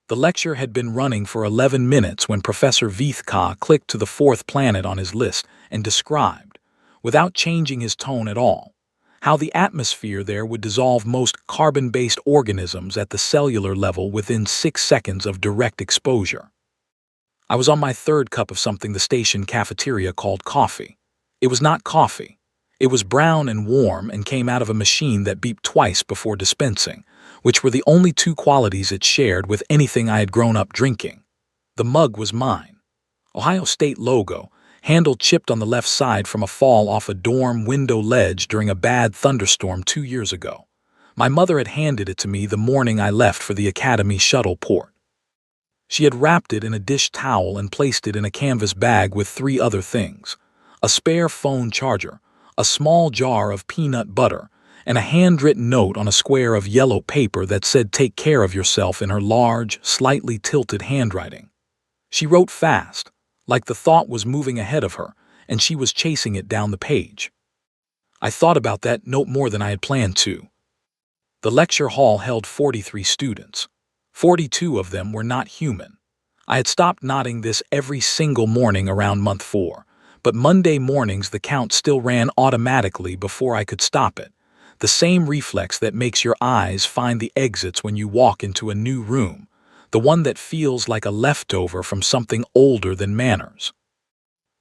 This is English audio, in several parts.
The lecture had been running for 11 minutes when Professor Vithka clicked to the fourth planet on his list and described, without changing his tone at all, how the atmosphere there would dissolve most carbon-based organisms at the cellular level within 6 seconds of direct exposure. I was on my third cup of something the station cafeteria called coffee. It was not coffee. It was brown and warm and came out of a machine that beeped twice before dispensing, which were the only two qualities it shared with anything I had grown up drinking. The mug was mine. Ohio State logo, handle chipped on the left side from a fall off a dorm window ledge during a bad thunderstorm 2 years ago. My mother had handed it to me the morning I left for the Academy shuttle port. She had wrapped it in a dish towel and placed it in a canvas bag with 3 other things: a spare phone charger, a small jar of peanut butter, and a handwritten note on a square of yellow paper that said "Take care of yourself" in her large, slightly tilted handwriting. She wrote fast, like the thought was moving ahead of her, and she was chasing it down the page. I thought about that note more than I had planned to. The lecture hall held 43 students. 42 of them were not human. I had stopped nodding this every single morning around month 4, but Monday mornings the count still ran automatically before I could stop it. The same reflex that makes your eyes find the exits when you walk into a new room, the one that feels like a leftover from something older than manners.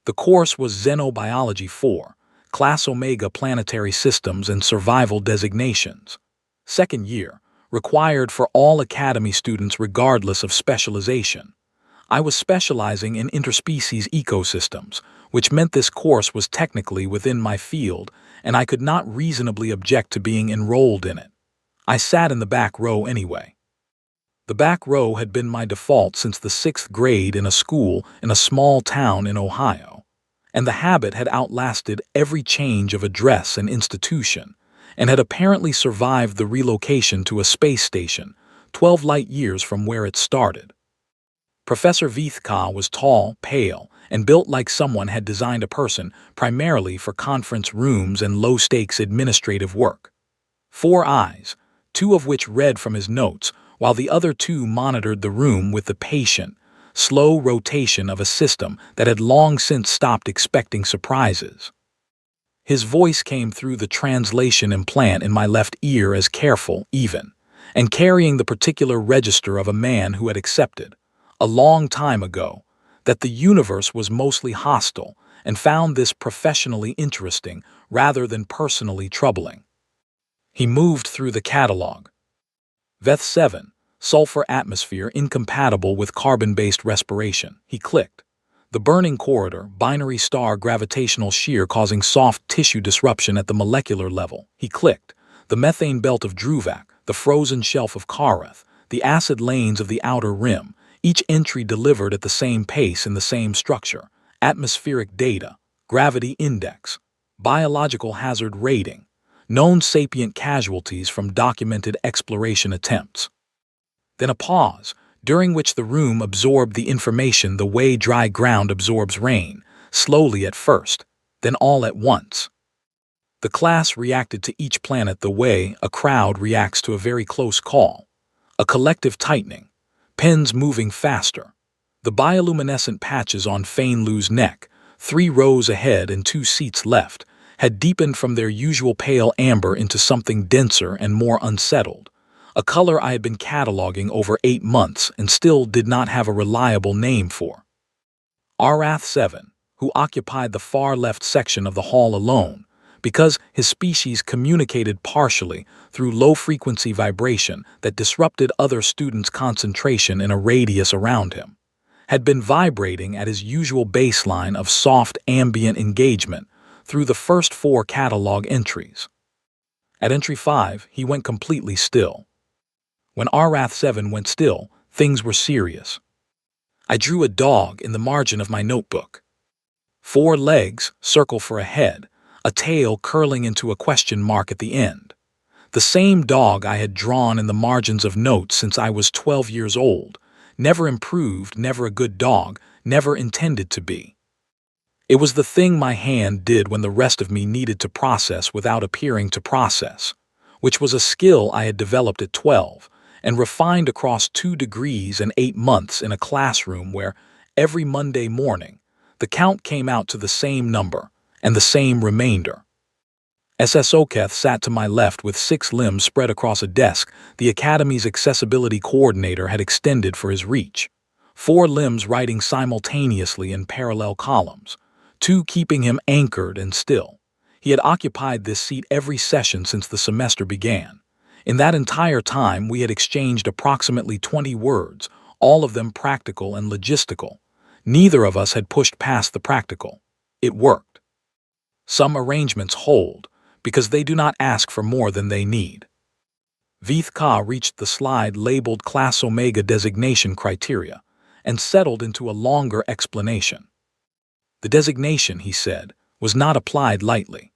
The course was Xenobiology 4, Class Omega Planetary Systems and Survival Designations. Second year, required for all Academy students regardless of specialization. I was specializing in interspecies ecosystems, which meant this course was technically within my field, and I could not reasonably object to being enrolled in it. I sat in the back row anyway. The back row had been my default since the 6th grade in a school in a small town in Ohio, and the habit had outlasted every change of address and institution, and had apparently survived the relocation to a space station, 12 light years from where it started. Professor Vithka was tall, pale, and built like someone had designed a person primarily for conference rooms and low-stakes administrative work. 4 eyes, 2 of which read from his notes, while the other 2 monitored the room with the patient, slow rotation of a system that had long since stopped expecting surprises. His voice came through the translation implant in my left ear as careful, even, and carrying the particular register of a man who had accepted, a long time ago, that the universe was mostly hostile and found this professionally interesting rather than personally troubling. He moved through the catalog. Veth 7, sulfur atmosphere incompatible with carbon-based respiration. He clicked. The burning corridor, binary star gravitational shear causing soft tissue disruption at the molecular level. He clicked. The methane belt of Druvak, the frozen shelf of Karath, the acid lanes of the outer rim, each entry delivered at the same pace in the same structure. Atmospheric data, gravity index, biological hazard rating, known sapient casualties from documented exploration attempts. Then a pause, during which the room absorbed the information the way dry ground absorbs rain, slowly at first, then all at once. The class reacted to each planet the way a crowd reacts to a very close call, a collective tightening, pens moving faster. The bioluminescent patches on Fainlu's neck, 3 rows ahead and 2 seats left, had deepened from their usual pale amber into something denser and more unsettled, a color I had been cataloging over 8 months and still did not have a reliable name for. Arath 7, who occupied the far left section of the hall alone, because his species communicated partially through low-frequency vibration that disrupted other students' concentration in a radius around him, had been vibrating at his usual baseline of soft ambient engagement through the first 4 catalog entries. At entry 5, he went completely still. When Arath 7 went still, things were serious. I drew a dog in the margin of my notebook. 4 legs, circle for a head, a tail curling into a question mark at the end. The same dog I had drawn in the margins of notes since I was 12 years old, never improved, never a good dog, never intended to be. It was the thing my hand did when the rest of me needed to process without appearing to process, which was a skill I had developed at 12, and refined across 2 degrees and 8 months in a classroom where, every Monday morning, the count came out to the same number and the same remainder. SS Oketh sat to my left with 6 limbs spread across a desk the Academy's accessibility coordinator had extended for his reach. 4 limbs writing simultaneously in parallel columns, 2 keeping him anchored and still. He had occupied this seat every session since the semester began. In that entire time, we had exchanged approximately 20 words, all of them practical and logistical. Neither of us had pushed past the practical. It worked. Some arrangements hold, because they do not ask for more than they need. Veeth Ka reached the slide labeled Class Omega designation criteria and settled into a longer explanation. The designation, he said, was not applied lightly.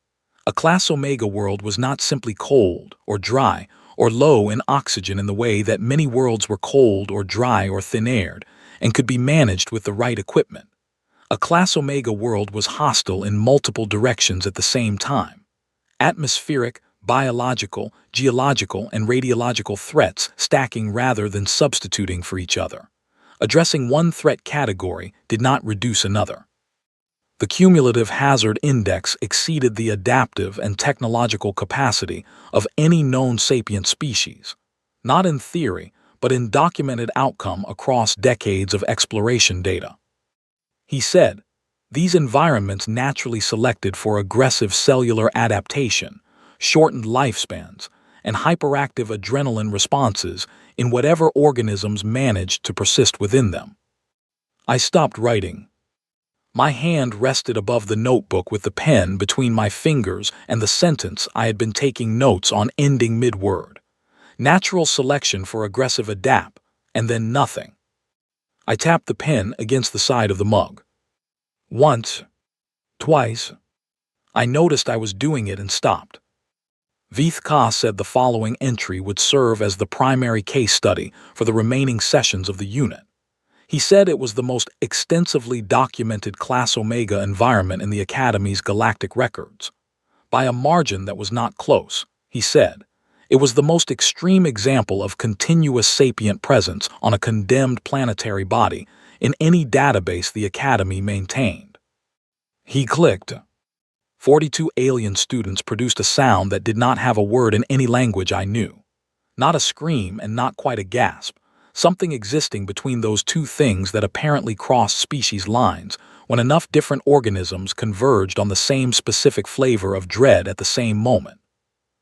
A Class Omega world was not simply cold or dry or low in oxygen in the way that many worlds were cold or dry or thin-aired and could be managed with the right equipment. A Class Omega world was hostile in multiple directions at the same time. Atmospheric, biological, geological, and radiological threats stacking rather than substituting for each other. Addressing one threat category did not reduce another. The cumulative hazard index exceeded the adaptive and technological capacity of any known sapient species, not in theory, but in documented outcome across decades of exploration data. He said, these environments naturally selected for aggressive cellular adaptation, shortened lifespans, and hyperactive adrenaline responses in whatever organisms managed to persist within them. I stopped writing. My hand rested above the notebook with the pen between my fingers and the sentence I had been taking notes on ending mid-word. Natural selection for aggressive adapt, and then nothing. I tapped the pen against the side of the mug. Once, twice. I noticed I was doing it and stopped. Veeth Ka said the following entry would serve as the primary case study for the remaining sessions of the unit. He said it was the most extensively documented Class Omega environment in the Academy's galactic records. By a margin that was not close, he said, it was the most extreme example of continuous sapient presence on a condemned planetary body in any database the Academy maintained. He clicked. 42 alien students produced a sound that did not have a word in any language I knew. Not a scream and not quite a gasp, something existing between those two things that apparently crossed species lines when enough different organisms converged on the same specific flavor of dread at the same moment.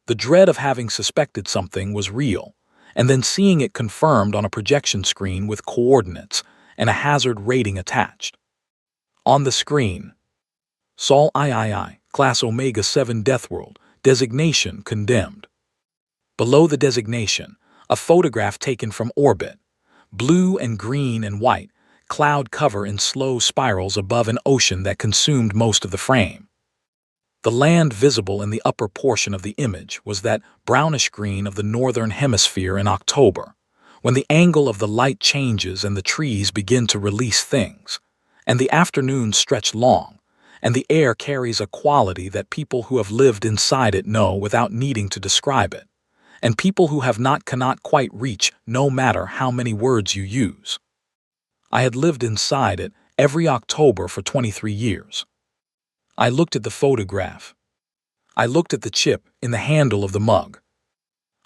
The dread of having suspected something was real, and then seeing it confirmed on a projection screen with coordinates and a hazard rating attached. On the screen, Sol III, Class Omega 7 Deathworld, designation condemned. Below the designation, a photograph taken from orbit, blue and green and white, cloud cover in slow spirals above an ocean that consumed most of the frame. The land visible in the upper portion of the image was that brownish-green of the northern hemisphere in October, when the angle of the light changes and the trees begin to release things, and the afternoons stretch long, and the air carries a quality that people who have lived inside it know without needing to describe it, and people who have not cannot quite reach no matter how many words you use. I had lived inside it every October for 23 years. I looked at the photograph. I looked at the chip in the handle of the mug.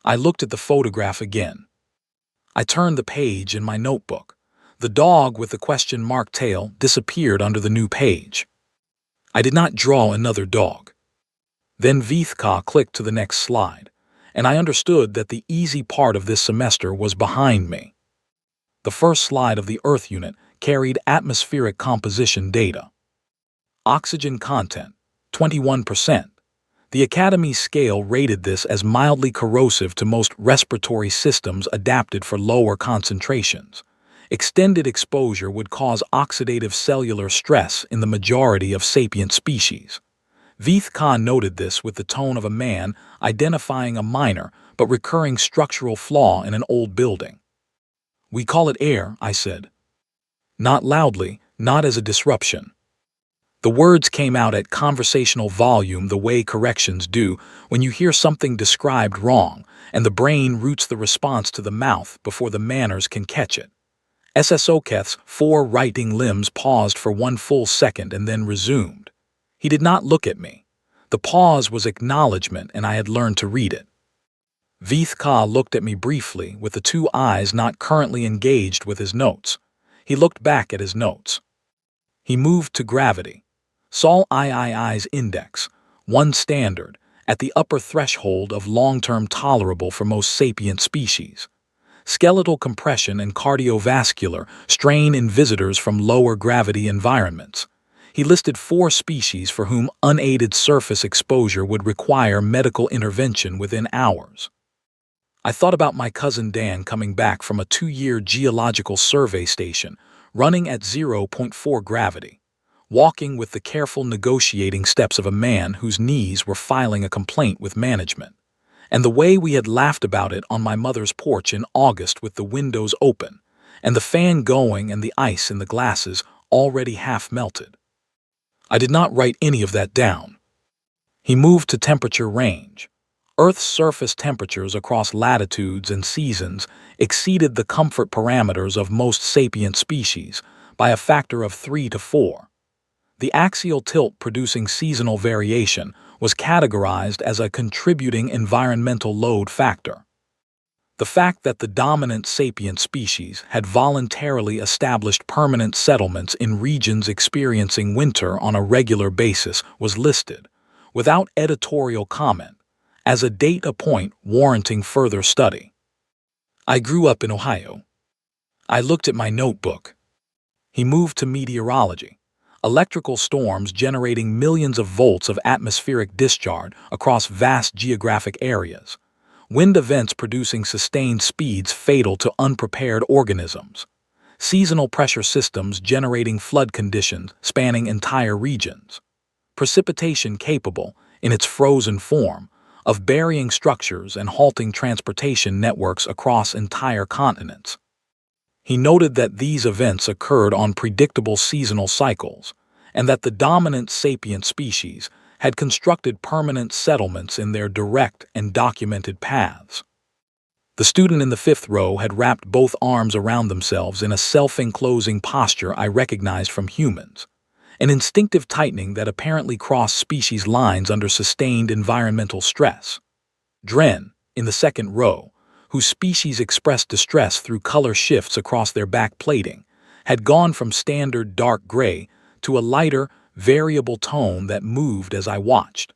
I looked at the photograph again. I turned the page in my notebook. The dog with the question mark tail disappeared under the new page. I did not draw another dog. Then Veeth Ka clicked to the next slide, and I understood that the easy part of this semester was behind me. The first slide of the Earth unit carried atmospheric composition data. Oxygen content, 21%. The Academy's scale rated this as mildly corrosive to most respiratory systems adapted for lower concentrations. Extended exposure would cause oxidative cellular stress in the majority of sapient species. Veeth Ka noted this with the tone of a man identifying a minor but recurring structural flaw in an old building. We call it air, I said. Not loudly, not as a disruption. The words came out at conversational volume the way corrections do when you hear something described wrong and the brain routes the response to the mouth before the manners can catch it. SSOKeth's four writing limbs paused for one full second and then resumed. He did not look at me. The pause was acknowledgement, and I had learned to read it. Vithka looked at me briefly, with the two eyes not currently engaged with his notes. He looked back at his notes. He moved to gravity. Sol III's index, one standard, at the upper threshold of long-term tolerable for most sapient species. Skeletal compression and cardiovascular strain in visitors from lower gravity environments. He listed 4 species for whom unaided surface exposure would require medical intervention within hours. I thought about my cousin Dan coming back from a 2-year geological survey station, running at 0.4 gravity, walking with the careful negotiating steps of a man whose knees were filing a complaint with management, and the way we had laughed about it on my mother's porch in August with the windows open, and the fan going and the ice in the glasses already half melted. I did not write any of that down. He moved to temperature range. Earth's surface temperatures across latitudes and seasons exceeded the comfort parameters of most sapient species by a factor of 3 to 4. The axial tilt producing seasonal variation was categorized as a contributing environmental load factor. The fact that the dominant sapient species had voluntarily established permanent settlements in regions experiencing winter on a regular basis was listed, without editorial comment, as a data point warranting further study. I grew up in Ohio. I looked at my notebook. He moved to meteorology. Electrical storms generating millions of volts of atmospheric discharge across vast geographic areas. Wind events producing sustained speeds fatal to unprepared organisms. Seasonal pressure systems generating flood conditions spanning entire regions. Precipitation capable, in its frozen form, of burying structures and halting transportation networks across entire continents. He noted that these events occurred on predictable seasonal cycles, and that the dominant sapient species had constructed permanent settlements in their direct and documented paths. The student in the 5th row had wrapped both arms around themselves in a self-enclosing posture I recognized from humans, an instinctive tightening that apparently crossed species lines under sustained environmental stress. Dren, in the 2nd row, whose species expressed distress through color shifts across their back plating, had gone from standard dark gray to a lighter, variable tone that moved as I watched.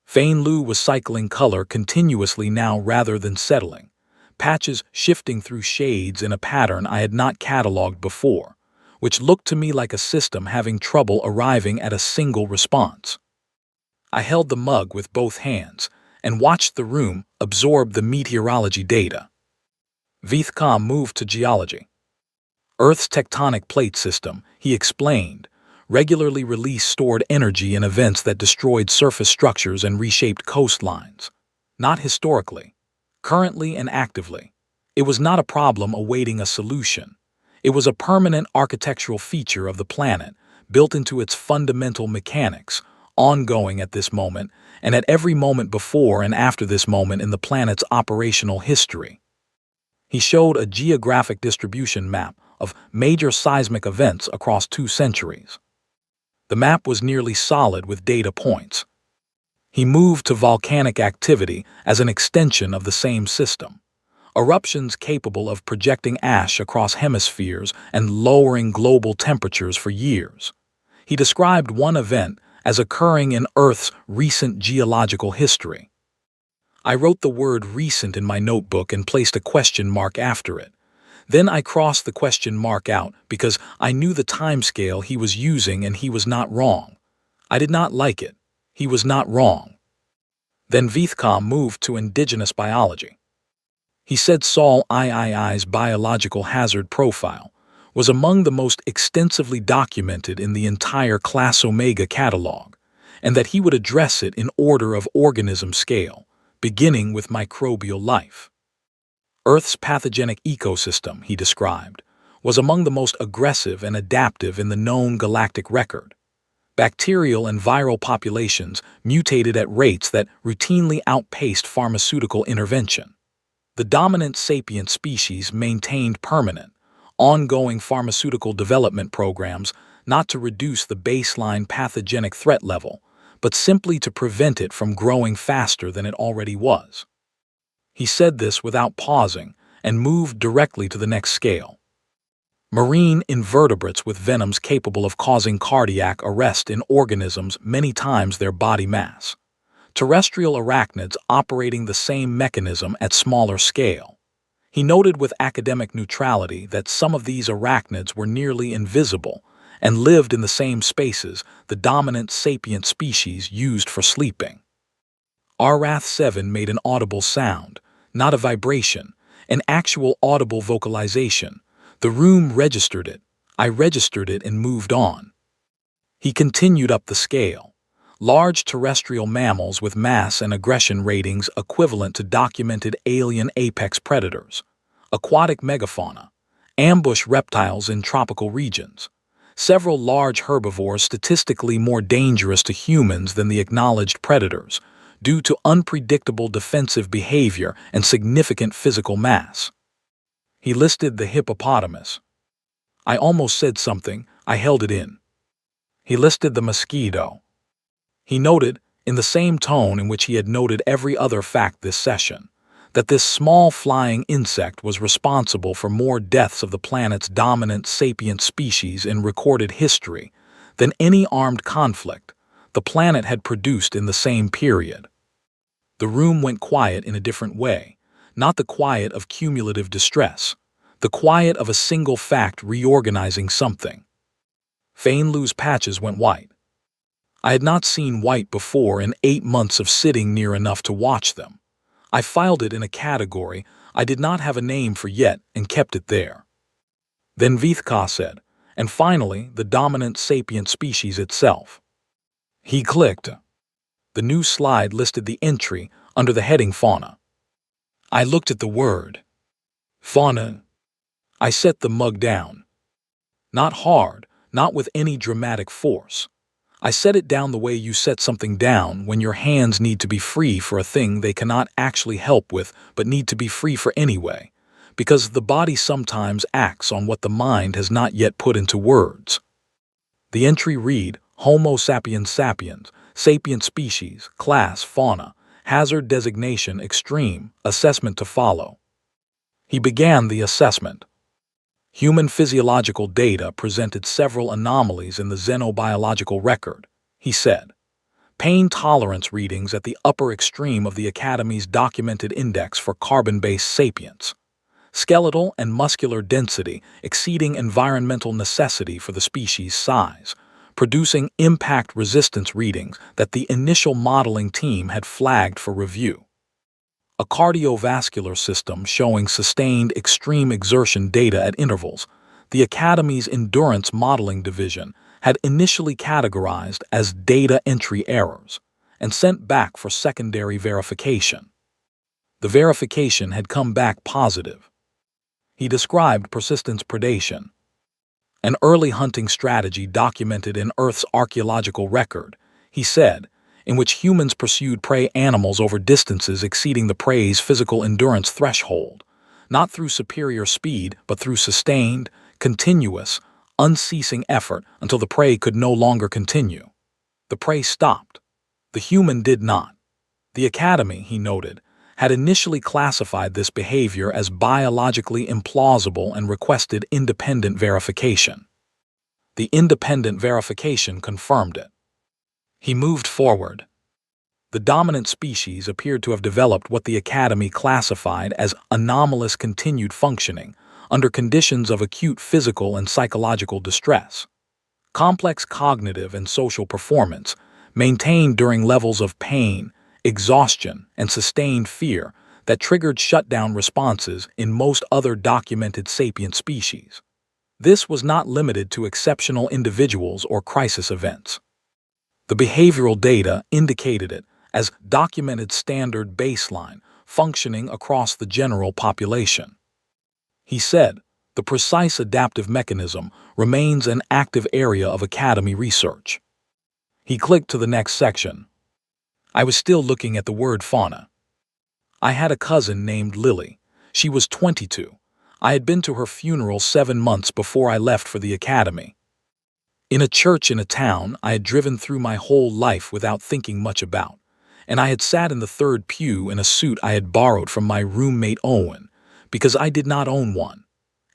Fain Lu was cycling color continuously now rather than settling, patches shifting through shades in a pattern I had not cataloged before, which looked to me like a system having trouble arriving at a single response. I held the mug with both hands and watched the room absorb the meteorology data. Vithka moved to geology. Earth's tectonic plate system, he explained, regularly released stored energy in events that destroyed surface structures and reshaped coastlines. Not historically, currently and actively. It was not a problem awaiting a solution. It was a permanent architectural feature of the planet, built into its fundamental mechanics, ongoing at this moment, and at every moment before and after this moment in the planet's operational history. He showed a geographic distribution map of major seismic events across 2 centuries. The map was nearly solid with data points. He moved to volcanic activity as an extension of the same system. Eruptions capable of projecting ash across hemispheres and lowering global temperatures for years. He described one event as occurring in Earth's recent geological history. I wrote the word recent in my notebook and placed a question mark after it. Then I crossed the question mark out because I knew the timescale he was using and he was not wrong. I did not like it. He was not wrong. Then Vithka moved to indigenous biology. He said Sol III's biological hazard profile was among the most extensively documented in the entire Class Omega catalog, and that he would address it in order of organism scale, beginning with microbial life. Earth's pathogenic ecosystem, he described, was among the most aggressive and adaptive in the known galactic record. Bacterial and viral populations mutated at rates that routinely outpaced pharmaceutical intervention. The dominant sapient species maintained permanent, ongoing pharmaceutical development programs not to reduce the baseline pathogenic threat level, but simply to prevent it from growing faster than it already was. He said this without pausing and moved directly to the next scale. Marine invertebrates with venoms capable of causing cardiac arrest in organisms many times their body mass. Terrestrial arachnids operating the same mechanism at smaller scale. He noted with academic neutrality that some of these arachnids were nearly invisible and lived in the same spaces the dominant sapient species used for sleeping. Arrath-7 made an audible sound, not a vibration, an actual audible vocalization. The room registered it. I registered it and moved on. He continued up the scale. Large terrestrial mammals with mass and aggression ratings equivalent to documented alien apex predators. Aquatic megafauna. Ambush reptiles in tropical regions. Several large herbivores statistically more dangerous to humans than the acknowledged predators, due to unpredictable defensive behavior and significant physical mass. He listed the hippopotamus. I almost said something, I held it in. He listed the mosquito. He noted, in the same tone in which he had noted every other fact this session, that this small flying insect was responsible for more deaths of the planet's dominant sapient species in recorded history than any armed conflict the planet had produced in the same period. The room went quiet in a different way, not the quiet of cumulative distress, the quiet of a single fact reorganizing something. Fainlu's patches went white. I had not seen white before in 8 months of sitting near enough to watch them. I filed it in a category I did not have a name for yet and kept it there. Then Vithka said, and finally the dominant sapient species itself. He clicked. The new slide listed the entry under the heading Fauna. I looked at the word. Fauna. I set the mug down. Not hard, not with any dramatic force. I set it down the way you set something down when your hands need to be free for a thing they cannot actually help with but need to be free for anyway, because the body sometimes acts on what the mind has not yet put into words. The entry read, Homo sapiens sapiens, sapient species, class, fauna, hazard designation extreme, assessment to follow. He began the assessment. Human physiological data presented several anomalies in the xenobiological record, he said. Pain tolerance readings at the upper extreme of the Academy's documented index for carbon-based sapience. Skeletal and muscular density exceeding environmental necessity for the species' size, producing impact resistance readings that the initial modeling team had flagged for review. A cardiovascular system showing sustained extreme exertion data at intervals, the Academy's Endurance Modeling Division had initially categorized as data entry errors and sent back for secondary verification. The verification had come back positive. He described persistence predation, an early hunting strategy documented in Earth's archaeological record, he said, in which humans pursued prey animals over distances exceeding the prey's physical endurance threshold, not through superior speed but through sustained, continuous, unceasing effort until the prey could no longer continue. The prey stopped. The human did not. The Academy, he noted, had initially classified this behavior as biologically implausible and requested independent verification. The independent verification confirmed it. He moved forward. The dominant species appeared to have developed what the Academy classified as anomalous continued functioning under conditions of acute physical and psychological distress. Complex cognitive and social performance maintained during levels of pain, exhaustion, and sustained fear that triggered shutdown responses in most other documented sapient species. This was not limited to exceptional individuals or crisis events. The behavioral data indicated it as documented standard baseline functioning across the general population. He said, the precise adaptive mechanism remains an active area of Academy research. He clicked to the next section. I was still looking at the word fauna. I had a cousin named Lily. She was 22. I had been to her funeral 7 months before I left for the academy. In a church in a town I had driven through my whole life without thinking much about, and I had sat in the third pew in a suit I had borrowed from my roommate Owen, because I did not own one,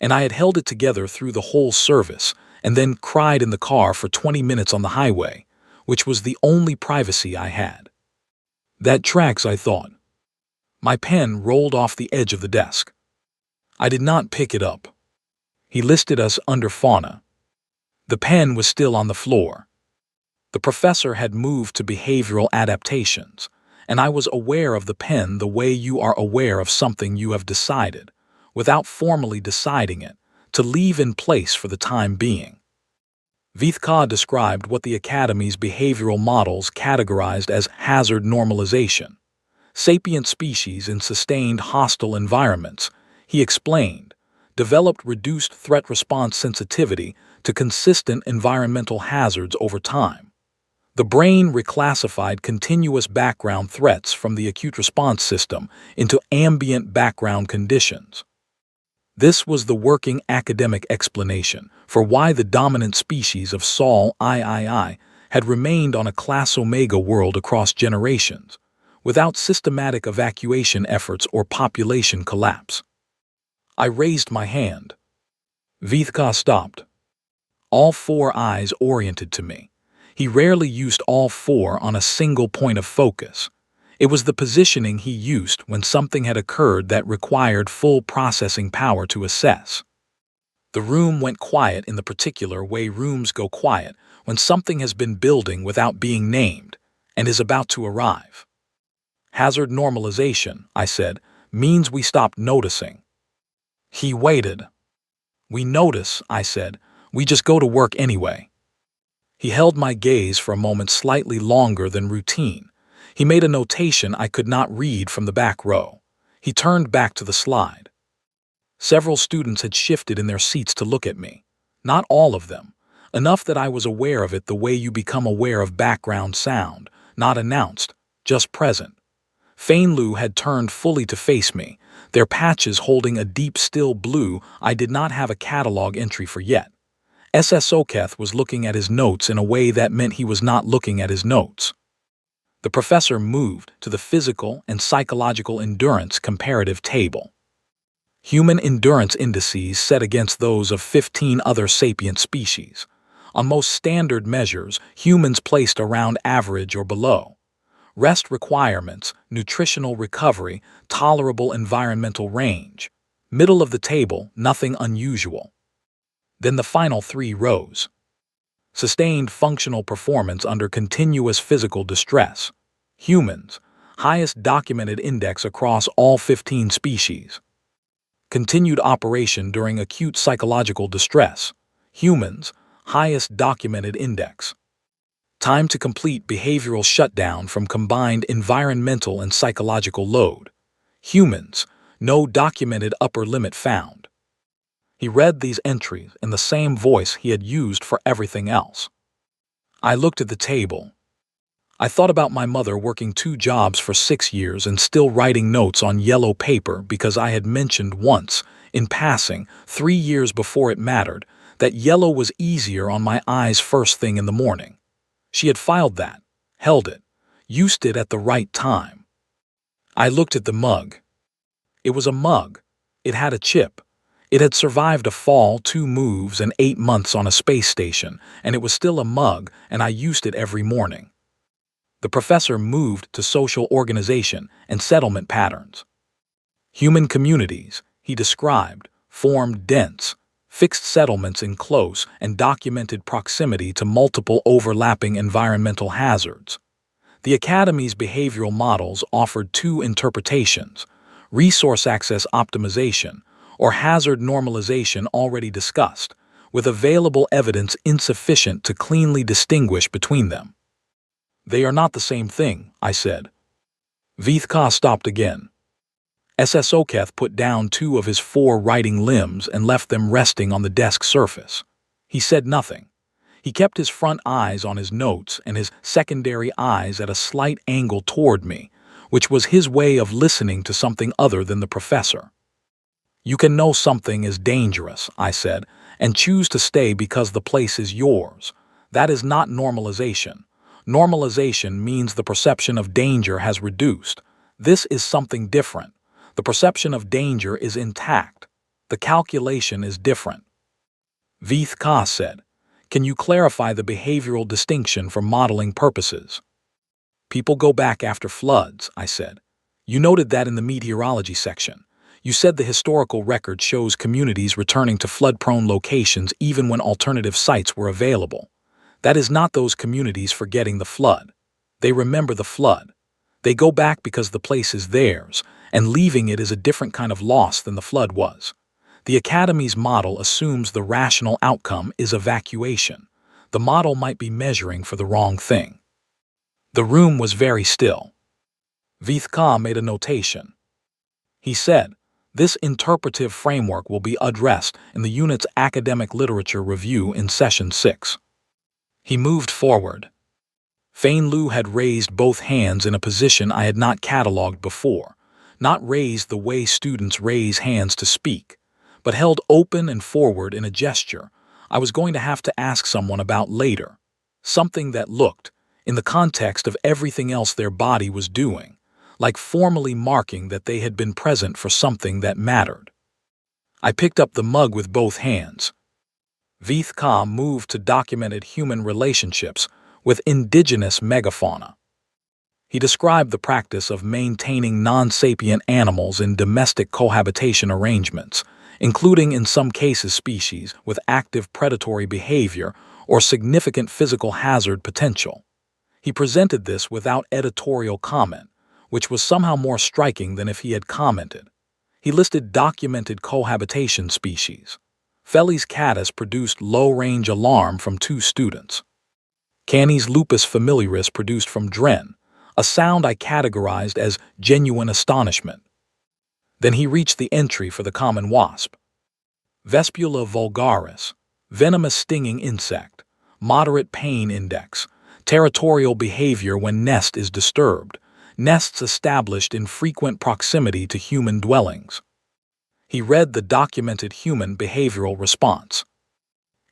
and I had held it together through the whole service and then cried in the car for 20 minutes on the highway, which was the only privacy I had. That tracks, I thought. My pen rolled off the edge of the desk. I did not pick it up. He listed us under fauna. The pen was still on the floor. The professor had moved to behavioral adaptations, and I was aware of the pen the way you are aware of something you have decided, without formally deciding it, to leave in place for the time being. Vithka described what the Academy's behavioral models categorized as hazard normalization. Sapient species in sustained hostile environments, he explained, developed reduced threat response sensitivity to consistent environmental hazards over time. The brain reclassified continuous background threats from the acute response system into ambient background conditions. This was the working academic explanation for why the dominant species of Sol III had remained on a class Omega world across generations, without systematic evacuation efforts or population collapse. I raised my hand. Vithka stopped. All 4 eyes oriented to me. He rarely used all 4 on a single point of focus. It was the positioning he used when something had occurred that required full processing power to assess. The room went quiet in the particular way rooms go quiet when something has been building without being named and is about to arrive. Hazard normalization, I said, means we stop noticing. He waited. We notice, I said. We just go to work anyway. He held my gaze for a moment slightly longer than routine. He made a notation I could not read from the back row. He turned back to the slide. Several students had shifted in their seats to look at me. Not all of them. Enough that I was aware of it the way you become aware of background sound, not announced, just present. Fainlu had turned fully to face me, their patches holding a deep still blue I did not have a catalog entry for yet. SS Oketh was looking at his notes in a way that meant he was not looking at his notes. The professor moved to the physical and psychological endurance comparative table. Human endurance indices set against those of 15 other sapient species. On most standard measures, humans placed around average or below. Rest requirements, nutritional recovery, tolerable environmental range. Middle of the table, nothing unusual. Then the final 3 rows. Sustained functional performance under continuous physical distress. Humans, highest documented index across all 15 species. Continued operation during acute psychological distress. Humans, highest documented index. Time to complete behavioral shutdown from combined environmental and psychological load. Humans, no documented upper limit found. He read these entries in the same voice he had used for everything else. I looked at the table. I thought about my mother working 2 jobs for 6 years and still writing notes on yellow paper because I had mentioned once, in passing, 3 years before it mattered, that yellow was easier on my eyes first thing in the morning. She had filed that, held it, used it at the right time. I looked at the mug. It was a mug. It had a chip. It had survived a fall, 2 moves, and 8 months on a space station, and it was still a mug, and I used it every morning. The professor moved to social organization and settlement patterns. Human communities, he described, formed dense, fixed settlements in close and documented proximity to multiple overlapping environmental hazards. The Academy's behavioral models offered 2 interpretations: resource access optimization or hazard normalization already discussed, with available evidence insufficient to cleanly distinguish between them. They are not the same thing, I said. Vithka stopped again. SS Oketh put down 2 of his 4 writing limbs and left them resting on the desk surface. He said nothing. He kept his front eyes on his notes and his secondary eyes at a slight angle toward me, which was his way of listening to something other than the professor. "You can know something is dangerous," I said, "and choose to stay because the place is yours. That is not normalization. Normalization means the perception of danger has reduced. This is something different. The perception of danger is intact. The calculation is different." Veeth Ka said, "Can you clarify the behavioral distinction for modeling purposes?" "People go back after floods," I said. "You noted that in the meteorology section. You said the historical record shows communities returning to flood-prone locations even when alternative sites were available. That is not those communities forgetting the flood. They remember the flood. They go back because the place is theirs, and leaving it is a different kind of loss than the flood was. The Academy's model assumes the rational outcome is evacuation. The model might be measuring for the wrong thing." The room was very still. Veeth Ka made a notation. He said, "This interpretive framework will be addressed in the unit's academic literature review in Session 6. He moved forward. Fain Lu had raised both hands in a position I had not catalogued before, not raised the way students raise hands to speak, but held open and forward in a gesture I was going to have to ask someone about later, something that looked, in the context of everything else their body was doing, like formally marking that they had been present for something that mattered. I picked up the mug with both hands. Veeth Ka moved to documented human relationships with indigenous megafauna. He described the practice of maintaining non-sapient animals in domestic cohabitation arrangements, including in some cases species with active predatory behavior or significant physical hazard potential. He presented this without editorial comment, which was somehow more striking than if he had commented. He listed documented cohabitation species. Felis catus produced low-range alarm from 2 students. Canis lupus familiaris produced from Dren, a sound I categorized as genuine astonishment. Then he reached the entry for the common wasp. Vespula vulgaris, venomous stinging insect, moderate pain index, territorial behavior when nest is disturbed, nests established in frequent proximity to human dwellings. He read the documented human behavioral response.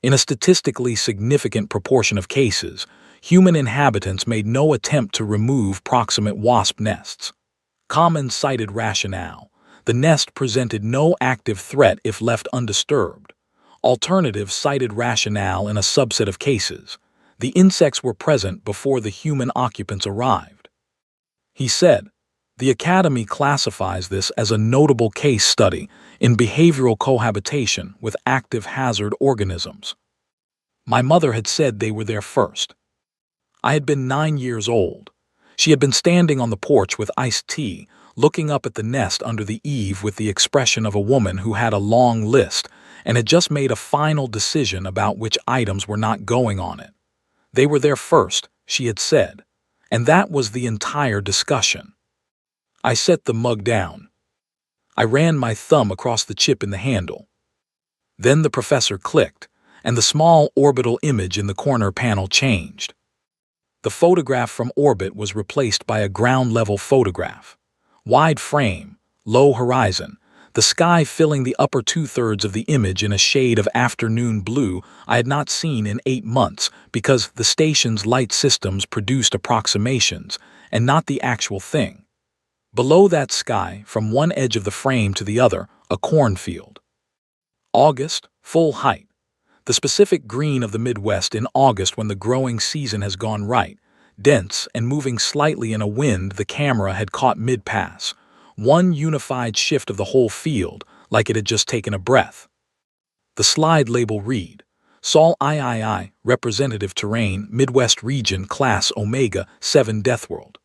In a statistically significant proportion of cases, human inhabitants made no attempt to remove proximate wasp nests. Common cited rationale: the nest presented no active threat if left undisturbed. Alternative cited rationale: in a subset of cases, the insects were present before the human occupants arrived. He said, "The Academy classifies this as a notable case study in behavioral cohabitation with active hazard organisms." My mother had said they were there first. I had been 9 years old. She had been standing on the porch with iced tea, looking up at the nest under the eave with the expression of a woman who had a long list and had just made a final decision about which items were not going on it. They were there first, she had said, and that was the entire discussion. I set the mug down. I ran my thumb across the chip in the handle. Then the professor clicked, and the small orbital image in the corner panel changed. The photograph from orbit was replaced by a ground-level photograph. Wide frame, low horizon, the sky filling the upper 2/3 of the image in a shade of afternoon blue I had not seen in 8 months because the station's light systems produced approximations and not the actual thing. Below that sky, from one edge of the frame to the other, a cornfield. August, full height. The specific green of the Midwest in August when the growing season has gone right, dense and moving slightly in a wind the camera had caught mid-pass. One unified shift of the whole field, like it had just taken a breath. The slide label read, Sol III, Representative Terrain, Midwest Region, Class Omega 7 Deathworld.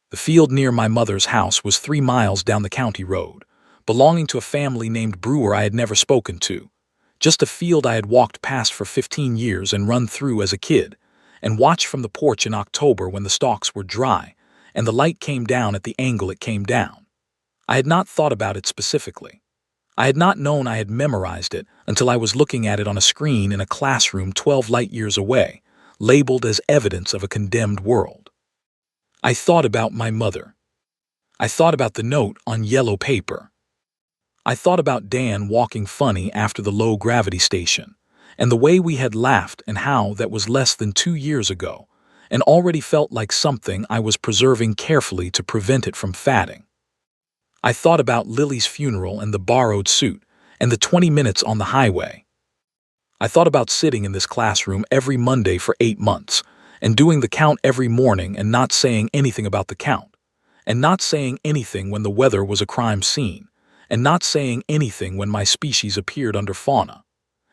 The field near my mother's house was 3 miles down the county road, belonging to a family named Brewer I had never spoken to. Just a field I had walked past for 15 years and run through as a kid, and watched from the porch in October when the stalks were dry, and the light came down at the angle it came down. I had not thought about it specifically. I had not known I had memorized it until I was looking at it on a screen in a classroom 12 light years away, labeled as evidence of a condemned world. I thought about my mother. I thought about the note on yellow paper. I thought about Dan walking funny after the low-gravity station, and the way we had laughed and how that was less than 2 years ago, and already felt like something I was preserving carefully to prevent it from fatting. I thought about Lily's funeral and the borrowed suit, and the 20 minutes on the highway. I thought about sitting in this classroom every Monday for 8 months, and doing the count every morning and not saying anything about the count, and not saying anything when the weather was a crime scene, and not saying anything when my species appeared under fauna.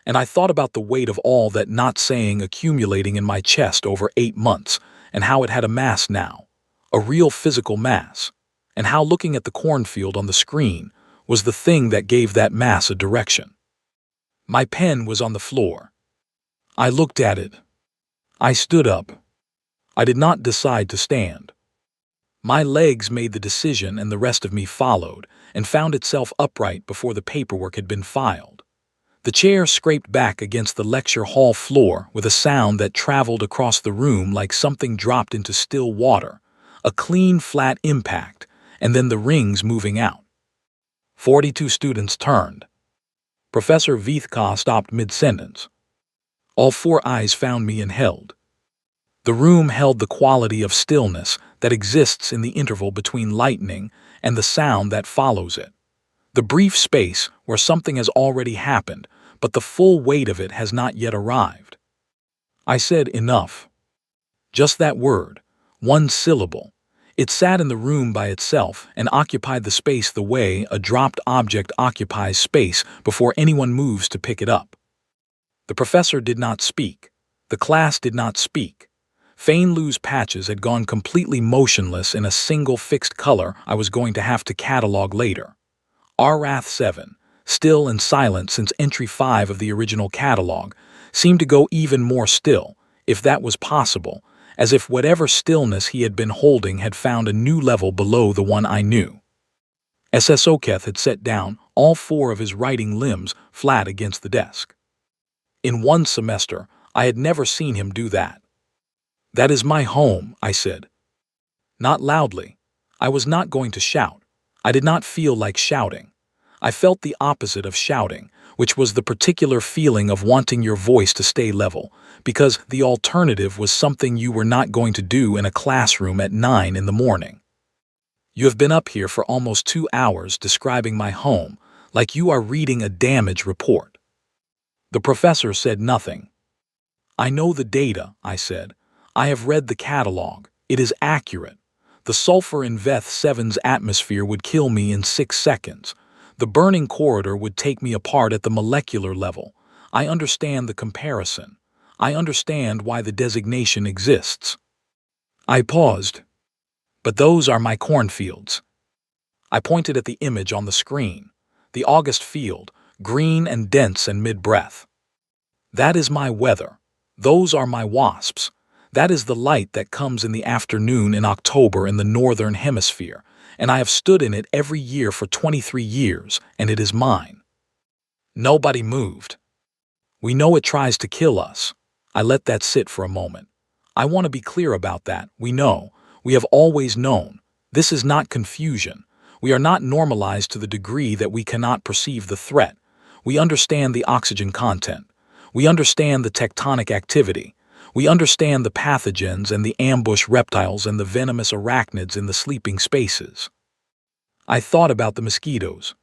And I thought about the weight of all that not saying accumulating in my chest over 8 months, and how it had a mass now, a real physical mass, and how looking at the cornfield on the screen was the thing that gave that mass a direction. My pen was on the floor. I looked at it. I stood up. I did not decide to stand. My legs made the decision and the rest of me followed and found itself upright before the paperwork had been filed. The chair scraped back against the lecture hall floor with a sound that traveled across the room like something dropped into still water, a clean, flat impact, and then the rings moving out. 42 students turned. Professor Vithka stopped mid-sentence. All 4 eyes found me and held. The room held the quality of stillness that exists in the interval between lightning and the sound that follows it. The brief space where something has already happened, but the full weight of it has not yet arrived. I said enough. Just that word, one syllable. It sat in the room by itself and occupied the space the way a dropped object occupies space before anyone moves to pick it up. The professor did not speak. The class did not speak. Fainlu's patches had gone completely motionless in a single fixed color I was going to have to catalog later. Arath 7, still and silent since entry 5 of the original catalog, seemed to go even more still, if that was possible, as if whatever stillness he had been holding had found a new level below the one I knew. SS Oketh had set down all 4 of his writing limbs flat against the desk. In one semester, I had never seen him do that. "That is my home," I said. Not loudly. I was not going to shout. I did not feel like shouting. I felt the opposite of shouting, which was the particular feeling of wanting your voice to stay level, because the alternative was something you were not going to do in a classroom at 9 in the morning. You have been up here for almost 2 hours describing my home, like you are reading a damage report. The professor said nothing. "I know the data," I said. "I have read the catalog. It is accurate. The sulfur in Veth 7's atmosphere would kill me in 6 seconds. The burning corridor would take me apart at the molecular level. I understand the comparison. I understand why the designation exists." I paused. "But those are my cornfields." I pointed at the image on the screen. The August field, green and dense and mid-breath. "That is my weather. Those are my wasps. That is the light that comes in the afternoon in October in the northern hemisphere, and I have stood in it every year for 23 years, and it is mine." Nobody moved. "We know it tries to kill us." I let that sit for a moment. "I want to be clear about that. We know. We have always known. This is not confusion. We are not normalized to the degree that we cannot perceive the threat. We understand the oxygen content. We understand the tectonic activity. We understand the pathogens and the ambush reptiles and the venomous arachnids in the sleeping spaces." I thought about the mosquitoes.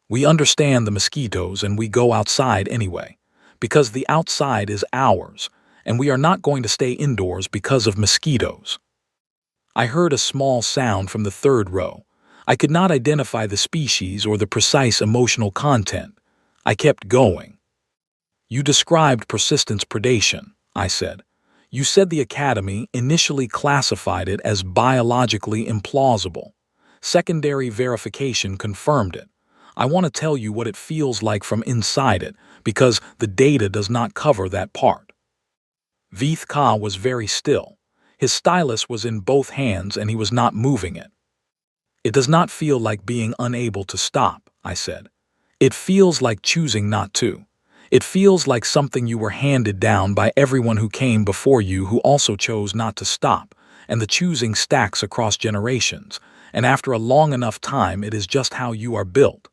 We understand the mosquitoes and we go outside anyway, because the outside is ours, and we are not going to stay indoors because of mosquitoes. I heard a small sound from the 3rd row. I could not identify the species or the precise emotional content. I kept going. "You described persistence predation," I said. "You said the Academy initially classified it as biologically implausible. Secondary verification confirmed it. I want to tell you what it feels like from inside it, because the data does not cover that part." Veeth Ka was very still. His stylus was in both hands and he was not moving it. "It does not feel like being unable to stop," I said. It feels like choosing not to. It feels like something you were handed down by everyone who came before you who also chose not to stop, and the choosing stacks across generations, and after a long enough time it is just how you are built.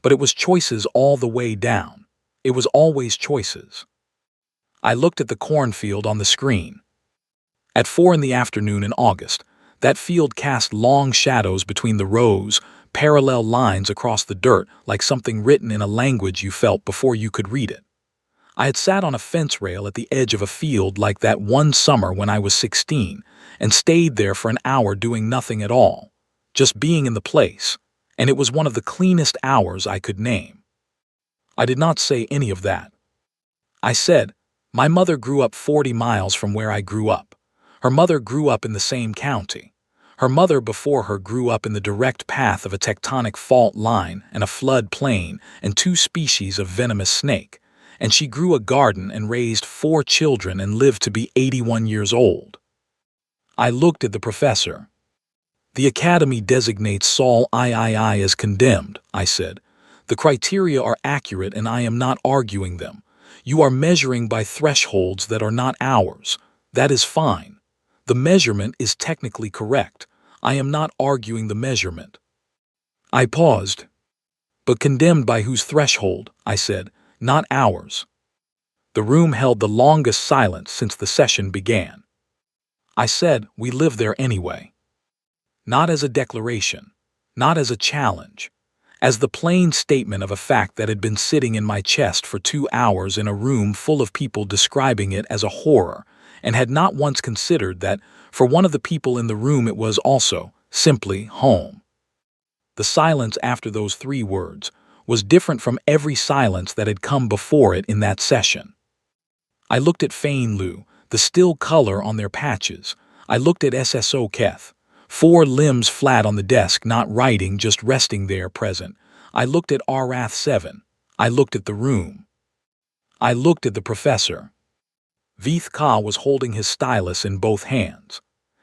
But it was choices all the way down. It was always choices. I looked at the cornfield on the screen. At 4 in the afternoon in August, that field cast long shadows between the rows, parallel lines across the dirt like something written in a language you felt before you could read it. I had sat on a fence rail at the edge of a field like that one summer when I was 16 and stayed there for an hour doing nothing at all, just being in the place, and it was one of the cleanest hours I could name. I did not say any of that. I said, my mother grew up 40 miles from where I grew up. Her mother grew up in the same county. Her mother before her grew up in the direct path of a tectonic fault line and a flood plain and 2 species of venomous snake, and she grew a garden and raised 4 children and lived to be 81 years old. I looked at the professor. The Academy designates Saul III as condemned, I said. The criteria are accurate and I am not arguing them. You are measuring by thresholds that are not ours. That is fine. The measurement is technically correct. I am not arguing the measurement. I paused. But condemned by whose threshold? I said. Not ours. The room held the longest silence since the session began. I said, we live there anyway. Not as a declaration, not as a challenge, as the plain statement of a fact that had been sitting in my chest for 2 hours in a room full of people describing it as a horror, and had not once considered that, for one of the people in the room it was also, simply, home. The silence after those 3 words was different from every silence that had come before it in that session. I looked at Fane Liu, the still color on their patches. I looked at SSO Keth, 4 limbs flat on the desk, not writing, just resting there present. I looked at Arath 7. I looked at the room. I looked at the professor. Veeth Ka was holding his stylus in both hands.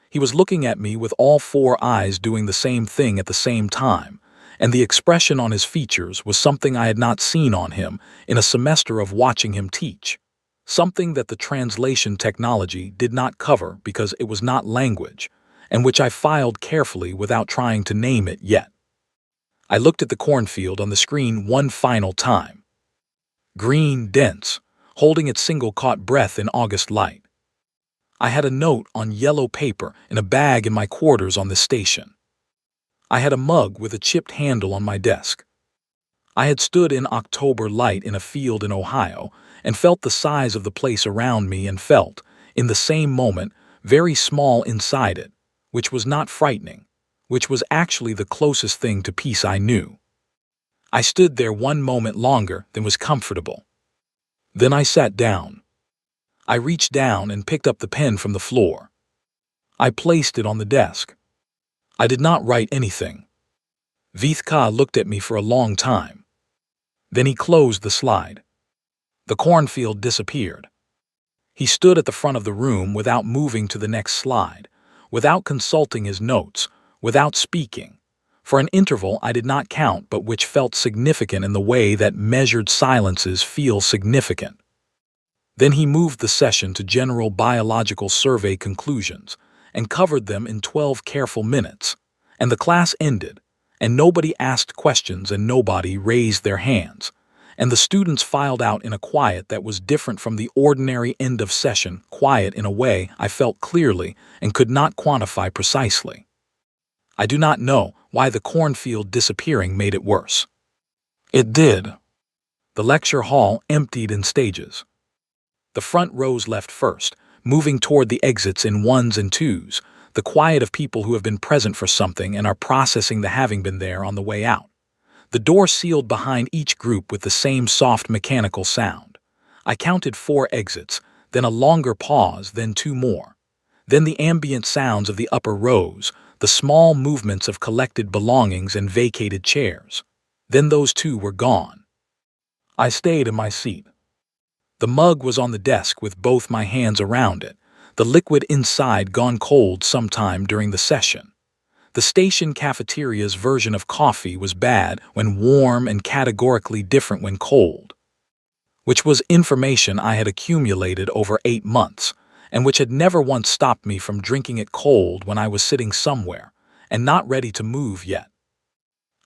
He was looking at me with all 4 eyes doing the same thing at the same time, and the expression on his features was something I had not seen on him in a semester of watching him teach. Something that the translation technology did not cover because it was not language, and which I filed carefully without trying to name it yet. I looked at the cornfield on the screen one final time. Green, dense, holding its single-caught breath in August light. I had a note on yellow paper in a bag in my quarters on the station. I had a mug with a chipped handle on my desk. I had stood in October light in a field in Ohio and felt the size of the place around me and felt, in the same moment, very small inside it, which was not frightening, which was actually the closest thing to peace I knew. I stood there one moment longer than was comfortable. Then I sat down. I reached down and picked up the pen from the floor. I placed it on the desk. I did not write anything. Veeth Ka looked at me for a long time. Then he closed the slide. The cornfield disappeared. He stood at the front of the room without moving to the next slide, without consulting his notes, without speaking, for an interval I did not count but which felt significant in the way that measured silences feel significant. Then he moved the session to general biological survey conclusions and covered them in 12 careful minutes, and the class ended, and nobody asked questions and nobody raised their hands, and the students filed out in a quiet that was different from the ordinary end of session quiet in a way I felt clearly and could not quantify precisely. I do not know why the cornfield disappearing made it worse. It did. The lecture hall emptied in stages. The front rows left first, moving toward the exits in 1s and 2s, the quiet of people who have been present for something and are processing the having been there on the way out. The door sealed behind each group with the same soft mechanical sound. I counted 4 exits, then a longer pause, then 2 more. Then the ambient sounds of the upper rows, the small movements of collected belongings and vacated chairs. Then those 2 were gone. I stayed in my seat. The mug was on the desk with both my hands around it, the liquid inside gone cold sometime during the session. The station cafeteria's version of coffee was bad when warm and categorically different when cold, which was information I had accumulated over 8 months, and which had never once stopped me from drinking it cold when I was sitting somewhere and not ready to move yet.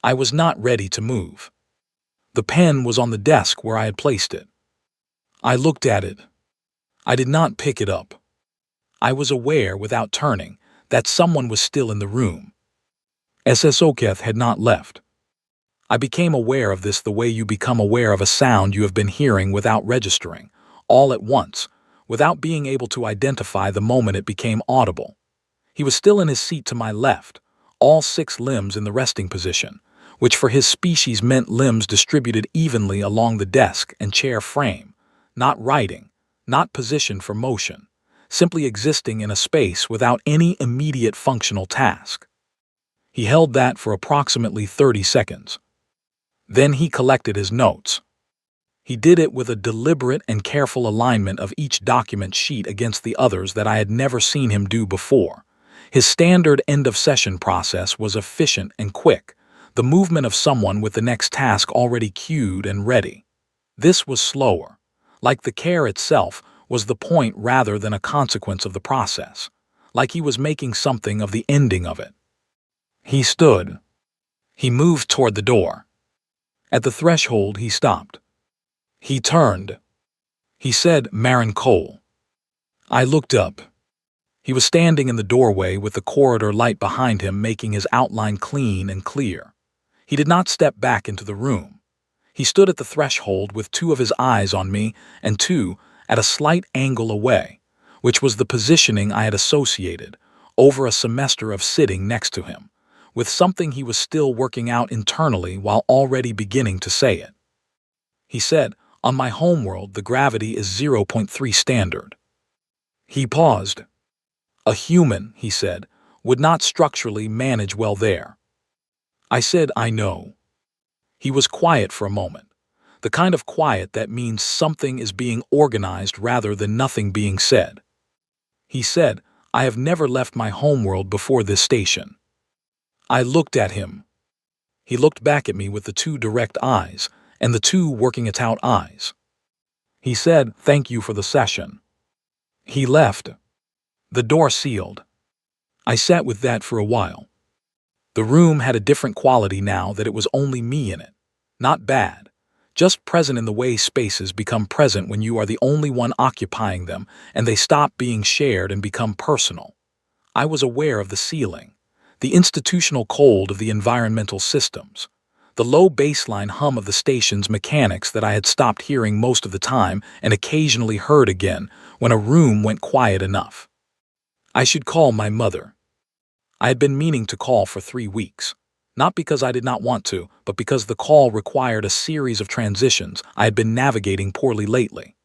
I was not ready to move. The pen was on the desk where I had placed it. I looked at it. I did not pick it up. I was aware, without turning, that someone was still in the room. SS Oketh had not left. I became aware of this the way you become aware of a sound you have been hearing without registering, all at once, without being able to identify the moment it became audible. He was still in his seat to my left, all 6 limbs in the resting position, which for his species meant limbs distributed evenly along the desk and chair frame, not writing, not positioned for motion, simply existing in a space without any immediate functional task. He held that for approximately 30 seconds. Then he collected his notes. He did it with a deliberate and careful alignment of each document sheet against the others that I had never seen him do before. His standard end-of-session process was efficient and quick, the movement of someone with the next task already queued and ready. This was slower. Like the care itself was the point rather than a consequence of the process, like he was making something of the ending of it. He stood. He moved toward the door. At the threshold he stopped. He turned. He said, "Marin Cole." I looked up. He was standing in the doorway with the corridor light behind him making his outline clean and clear. He did not step back into the room. He stood at the threshold with 2 of his eyes on me and 2 at a slight angle away, which was the positioning I had associated, over a semester of sitting next to him, with something he was still working out internally while already beginning to say it. He said, "On my homeworld, the gravity is 0.3 standard." He paused. "A human," he said, "would not structurally manage well there." I said, "I know." He was quiet for a moment, the kind of quiet that means something is being organized rather than nothing being said. He said, "I have never left my homeworld before this station." I looked at him. He looked back at me with the 2 direct eyes and the 2 working it out eyes. He said, "Thank you for the session." He left. The door sealed. I sat with that for a while. The room had a different quality now that it was only me in it. Not bad. Just present in the way spaces become present when you are the only one occupying them and they stop being shared and become personal. I was aware of the ceiling, the institutional cold of the environmental systems, the low baseline hum of the station's mechanics that I had stopped hearing most of the time and occasionally heard again when a room went quiet enough. I should call my mother. I had been meaning to call for 3 weeks. Not because I did not want to, but because the call required a series of transitions I had been navigating poorly lately.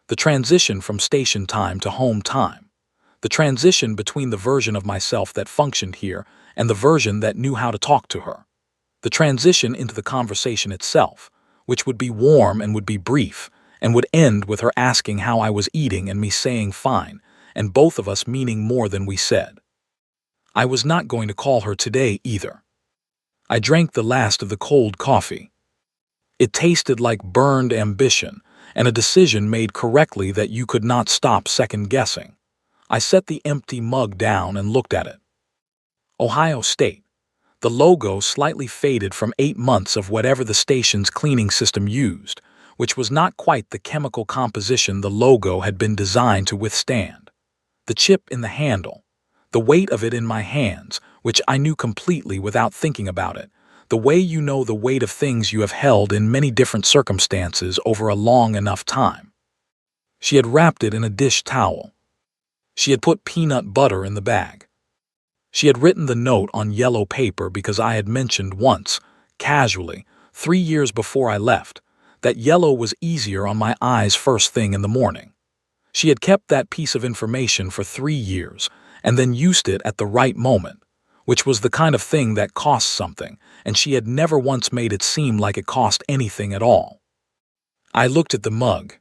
The transition from station time to home time. The transition between the version of myself that functioned here and the version that knew how to talk to her. The transition into the conversation itself, which would be warm and would be brief, and would end with her asking how I was eating and me saying fine, and both of us meaning more than we said. I was not going to call her today either. I drank the last of the cold coffee. It tasted like burned ambition and a decision made correctly that you could not stop second-guessing. I set the empty mug down and looked at it. Ohio State. The logo slightly faded from 8 months of whatever the station's cleaning system used, which was not quite the chemical composition the logo had been designed to withstand. The chip in the handle, the weight of it in my hands, which I knew completely without thinking about it, the way you know the weight of things you have held in many different circumstances over a long enough time. She had wrapped it in a dish towel. She had put peanut butter in the bag. She had written the note on yellow paper because I had mentioned once, casually, 3 years before I left, that yellow was easier on my eyes first thing in the morning. She had kept that piece of information for 3 years and then used it at the right moment, which was the kind of thing that costs something, and she had never once made it seem like it cost anything at all. I looked at the mug.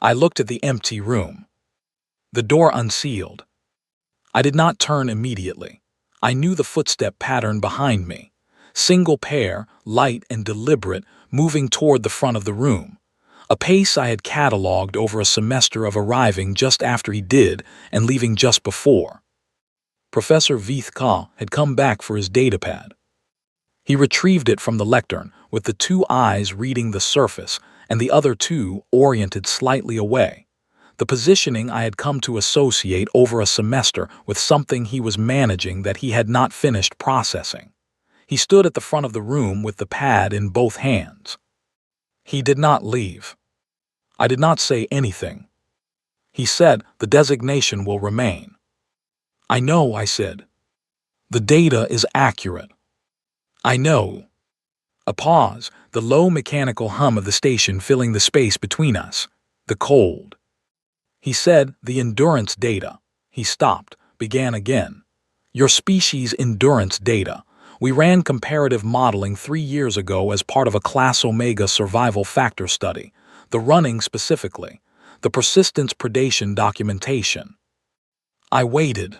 I looked at the empty room. The door unsealed. I did not turn immediately. I knew the footstep pattern behind me. Single pair, light and deliberate, moving toward the front of the room. A pace I had catalogued over a semester of arriving just after he did and leaving just before. Professor Vith had come back for his datapad. He retrieved it from the lectern, with the two eyes reading the surface and the other two oriented slightly away. The positioning I had come to associate over a semester with something he was managing that he had not finished processing. He stood at the front of the room with the pad in both hands. He did not leave. I did not say anything. He said, "The designation will remain." "I know," I said. "The data is accurate." "I know." A pause, the low mechanical hum of the station filling the space between us. The cold. He said, "The endurance data." He stopped, began again. "Your species' endurance data. We ran comparative modeling 3 years ago as part of a Class Omega survival factor study. The running specifically. The persistence predation documentation." I waited.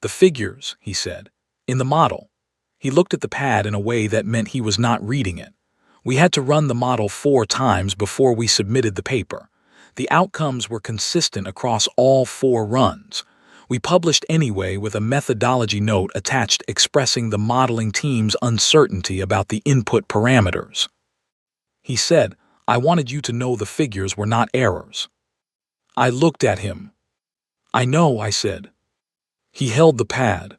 "The figures," he said. "In the model." He looked at the pad in a way that meant he was not reading it. "We had to run the model 4 times before we submitted the paper. The outcomes were consistent across all 4 runs. We published anyway with a methodology note attached expressing the modeling team's uncertainty about the input parameters." He said, "I wanted you to know the figures were not errors." I looked at him. "I know," I said. He held the pad.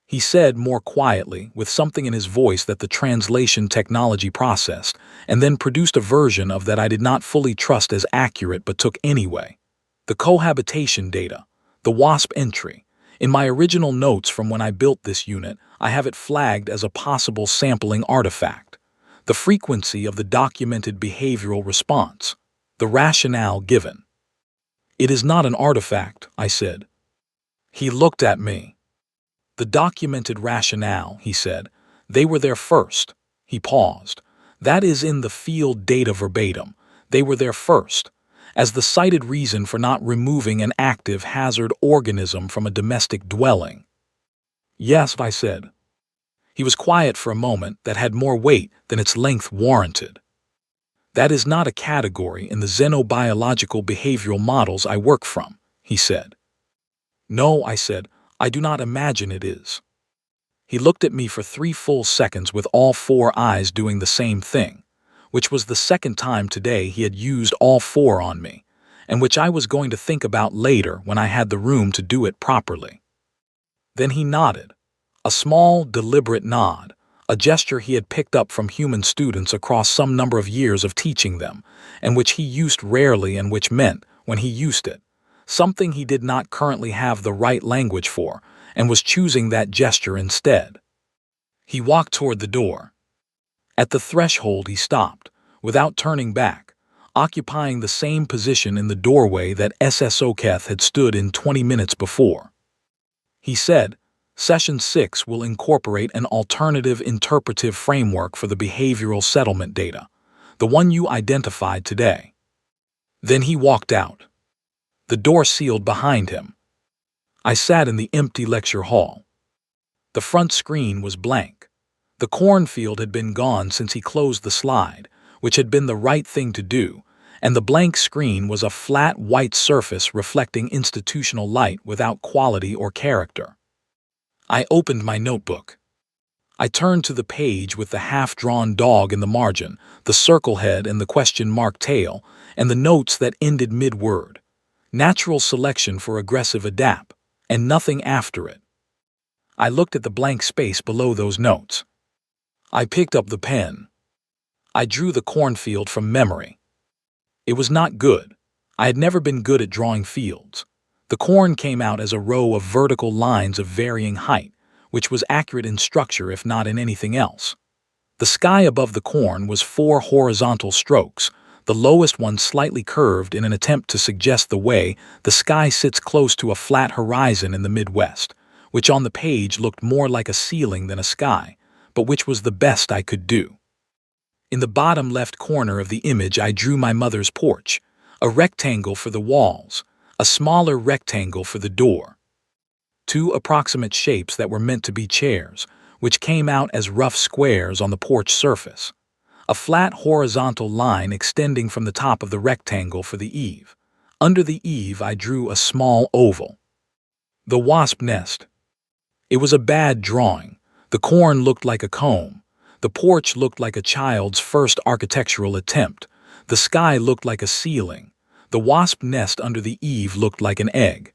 He said more quietly, with something in his voice that the translation technology processed, and then produced a version of that I did not fully trust as accurate but took anyway. "The cohabitation data. The WASP entry. In my original notes from when I built this unit, I have it flagged as a possible sampling artifact. The frequency of the documented behavioral response. The rationale given." "It is not an artifact," I said. He looked at me. "The documented rationale," he said. "They were there first." He paused. "That is in the field data verbatim. They were there first, as the cited reason for not removing an active hazard organism from a domestic dwelling." "Yes," I said. He was quiet for a moment that had more weight than its length warranted. "That is not a category in the xenobiological behavioral models I work from," he said. "No," I said, "I do not imagine it is." He looked at me for 3 full seconds with all 4 eyes doing the same thing, which was the second time today he had used all 4 on me, and which I was going to think about later when I had the room to do it properly. Then he nodded. A small, deliberate nod, a gesture he had picked up from human students across some number of years of teaching them, and which he used rarely and which meant, when he used it, something he did not currently have the right language for, and was choosing that gesture instead. He walked toward the door. At the threshold he stopped, without turning back, occupying the same position in the doorway that SSO Keth had stood in 20 minutes before. He said, "Session 6 will incorporate an alternative interpretive framework for the behavioral settlement data, the one you identified today." Then he walked out. The door sealed behind him. I sat in the empty lecture hall. The front screen was blank. The cornfield had been gone since he closed the slide, which had been the right thing to do, and the blank screen was a flat white surface reflecting institutional light without quality or character. I opened my notebook. I turned to the page with the half-drawn dog in the margin, the circle head and the question mark tail, and the notes that ended mid-word. Natural selection for aggressive adapt, and nothing after it. I looked at the blank space below those notes. I picked up the pen. I drew the cornfield from memory. It was not good. I had never been good at drawing fields. The corn came out as a row of vertical lines of varying height, which was accurate in structure if not in anything else. The sky above the corn was 4 horizontal strokes, the lowest one slightly curved in an attempt to suggest the way the sky sits close to a flat horizon in the Midwest, which on the page looked more like a ceiling than a sky, but which was the best I could do. In the bottom left corner of the image I drew my mother's porch, a rectangle for the walls, a smaller rectangle for the door. two approximate shapes that were meant to be chairs, which came out as rough squares on the porch surface. A flat horizontal line extending from the top of the rectangle for the eave. Under the eave, I drew a small oval. The wasp nest. It was a bad drawing. The corn looked like a comb. The porch looked like a child's first architectural attempt. The sky looked like a ceiling. The wasp nest under the eave looked like an egg.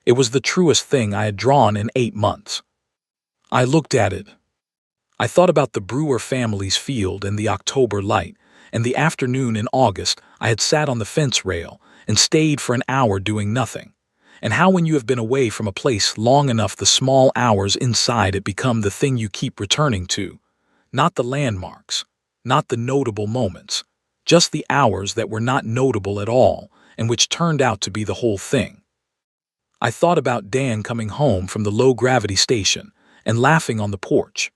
It was the truest thing I had drawn in 8 months. I looked at it. I thought about the Brewer family's field and the October light, and the afternoon in August I had sat on the fence rail and stayed for an hour doing nothing, and how when you have been away from a place long enough the small hours inside it become the thing you keep returning to, not the landmarks, not the notable moments, just the hours that were not notable at all and which turned out to be the whole thing. I thought about Dan coming home from the low-gravity station and laughing on the porch.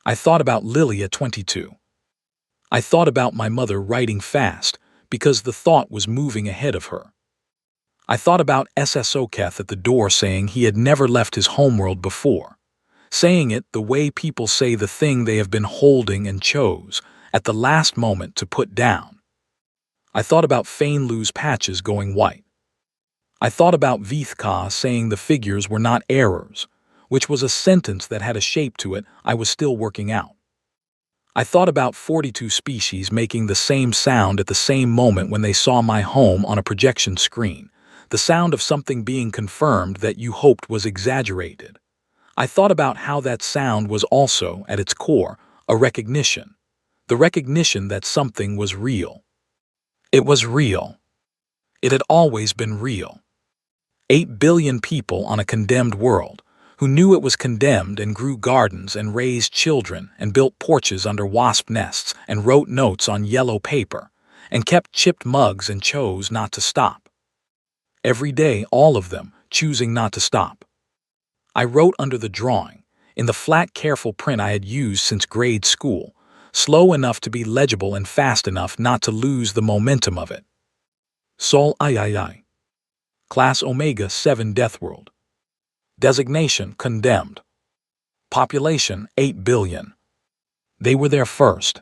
I thought about Lily at 22. I thought about my mother writing fast because the thought was moving ahead of her. I thought about Soketh at the door saying he had never left his homeworld before, saying it the way people say the thing they have been holding and chose at the last moment to put down. I thought about Fainlu's patches going white. I thought about Vithka saying the figures were not errors, which was a sentence that had a shape to it I was still working out. I thought about 42 species making the same sound at the same moment when they saw my home on a projection screen, the sound of something being confirmed that you hoped was exaggerated. I thought about how that sound was also, at its core, a recognition, the recognition that something was real. It was real. It had always been real. 8 billion people on a condemned world, who knew it was condemned and grew gardens and raised children and built porches under wasp nests and wrote notes on yellow paper and kept chipped mugs and chose not to stop. Every day, all of them, choosing not to stop. I wrote under the drawing, in the flat, careful print I had used since grade school, slow enough to be legible and fast enough not to lose the momentum of it. Sol III. Class Omega 7 Deathworld. Designation condemned. Population 8 billion. They were there first.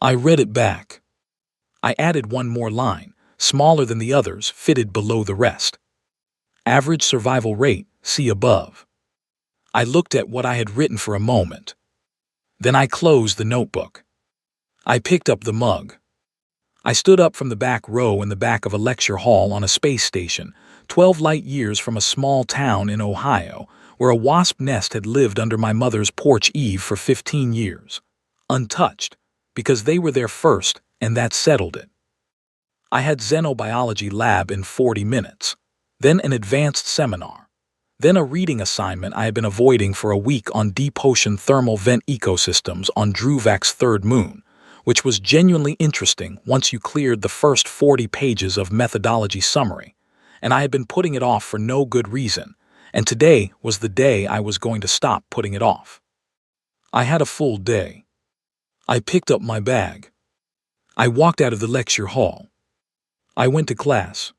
I read it back. I added one more line, smaller than the others, fitted below the rest. Average survival rate, see above. I looked at what I had written for a moment. Then I closed the notebook. I picked up the mug. I stood up from the back row in the back of a lecture hall on a space station, 12 light years from a small town in Ohio, where a wasp nest had lived under my mother's porch eave for 15 years, untouched, because they were there first, and that settled it. I had xenobiology lab in 40 minutes, then an advanced seminar, then a reading assignment I had been avoiding for a week on deep ocean thermal vent ecosystems on Druvak's third moon, which was genuinely interesting once you cleared the first 40 pages of methodology summary, and I had been putting it off for no good reason, and today was the day I was going to stop putting it off. I had a full day. I picked up my bag. I walked out of the lecture hall. I went to class.